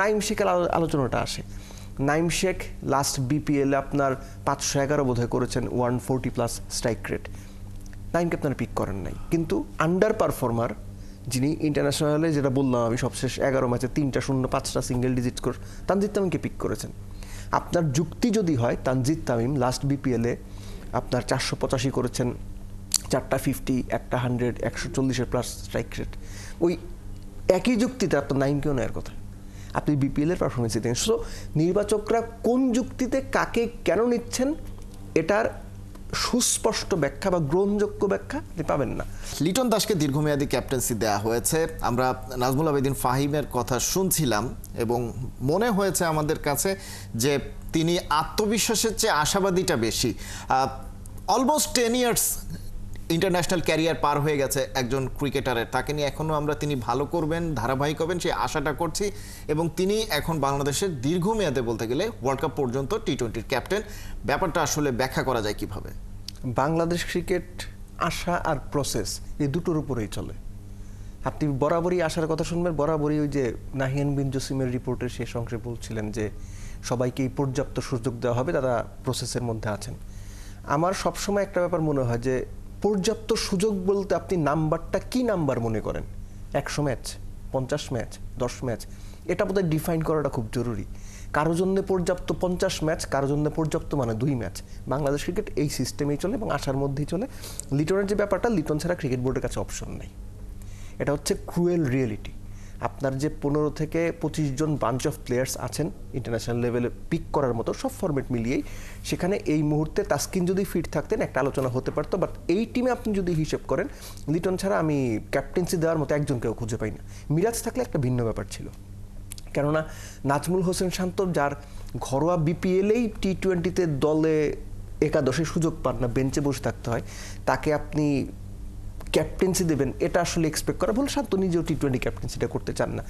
নাইম শেখের আলোচনাটা আসে। নাইম শেখ লাস্ট বিপিএলে আপনার 511 বোধহয় করেছেন, 140+ স্ট্রাইক রেট। নাইমকে আপনারা পিক করেন নাই, কিন্তু আন্ডার পারফর্মার যিনি ইন্টারন্যাশনালে, যেটা বললাম আমি সবশেষ 11 ম্যাচে 3টা শূন্য 5টা সিঙ্গেল ডিজিট স্কোর, তানজিদ তামিমকে পিক করেছেন। আপনার যুক্তি যদি হয় তানজিদ তামিম লাস্ট বিপিএলে আপনার 485 করেছেন, 4টা 50, একটা 100, 140-এর প্লাস স্ট্রাইক রেট, ওই একই যুক্তিতে আপনার নাইমকেও নেওয়ার কথা। আপনি বিপিএলের পারফরমেন্স দিতেন। সো নির্বাচকরা কোন যুক্তিতে কাকে কেন নিচ্ছেন এটার সুস্পষ্ট ব্যাখ্যা বা গ্রহণযোগ্য ব্যাখ্যা আপনি পাবেন না। লিটন দাসকে দীর্ঘমেয়াদী ক্যাপ্টেন্সি দেওয়া হয়েছে। আমরা নাজমুল আবেদিন ফাহিমের কথা শুনছিলাম এবং মনে হয়েছে আমাদের কাছে যে তিনি আত্মবিশ্বাসের চেয়ে আশাবাদীটা বেশি। অলমোস্ট 10 ইয়ার্স ইন্টারন্যাশনাল ক্যারিয়ার পার হয়ে গেছে একজন ক্রিকেটারের, তাকে নিয়ে এখনও আমরা তিনি ভালো করবেন, ধারাবাহিক হবেন সেই আশাটা করছি। এবং তিনি এখন বাংলাদেশের দীর্ঘমেয়াদে বলতে গেলে ওয়ার্ল্ড কাপ পর্যন্ত টি-20-র ক্যাপ্টেন। ব্যাপারটা আসলে ব্যাখ্যা করা যায় কিভাবে? বাংলাদেশ ক্রিকেট আশা আর প্রসেস এই দুটোর উপরেই চলে। আপনি বরাবরই আশার কথা শুনবেন, বরাবরই ওই যে নাহিয়ান বিন জসিমের রিপোর্টের শেষ অংশে বলছিলেন যে সবাইকেই পর্যাপ্ত সুযোগ দেওয়া হবে, তারা প্রসেসের মধ্যে আছেন। আমার সবসময় একটা ব্যাপার মনে হয় যে পর্যাপ্ত সুযোগ বলতে আপনি নাম্বারটা কি নাম্বার মনে করেন? 100 ম্যাচ, 50 ম্যাচ, 10 ম্যাচ, এটা বোধহয় ডিফাইন করাটা খুব জরুরি। কারো জন্য পর্যাপ্ত 50 ম্যাচ, কারো জন্য পর্যাপ্ত মানে 2 ম্যাচ। বাংলাদেশ ক্রিকেট এই সিস্টেমেই চলে এবং আশার মধ্যেই চলে। লিটনের যে ব্যাপারটা, লিটন ছাড়া ক্রিকেট বোর্ডের কাছে অপশন নেই। এটা হচ্ছে ক্রুয়েল রিয়েলিটি। আপনার যে 15 থেকে 25 জন বাঞ্চ অফ প্লেয়ার্স আছেন ইন্টারন্যাশনাল লেভেলে পিক করার মতো সব ফরম্যাট মিলিয়েই, সেখানে এই মুহূর্তে তাসকিন যদি ফিট থাকতেন একটা আলোচনা হতে পারতো। বাট এই টিমে আপনি যদি হিসেব করেন, লিটন ছাড়া আমি ক্যাপ্টেন্সি দেওয়ার মতো একজনকেও খুঁজে পাই না। মিরাজ থাকলে একটা ভিন্ন ব্যাপার ছিল, কেননা নাজমুল হোসেন শান্ত যার ঘরোয়া বিপিএলেই টি-20-তে দলে একাদশে সুযোগ পান না, বেঞ্চে বসে থাকতে হয়, তাকে আপনি ক্যাপ্টেন্সি দেবেন এটা আসলে এক্সপেক্ট করা ভুল। শান্ত নিজেও টি-20 ক্যাপ্টেন্সিটা করতে চান না।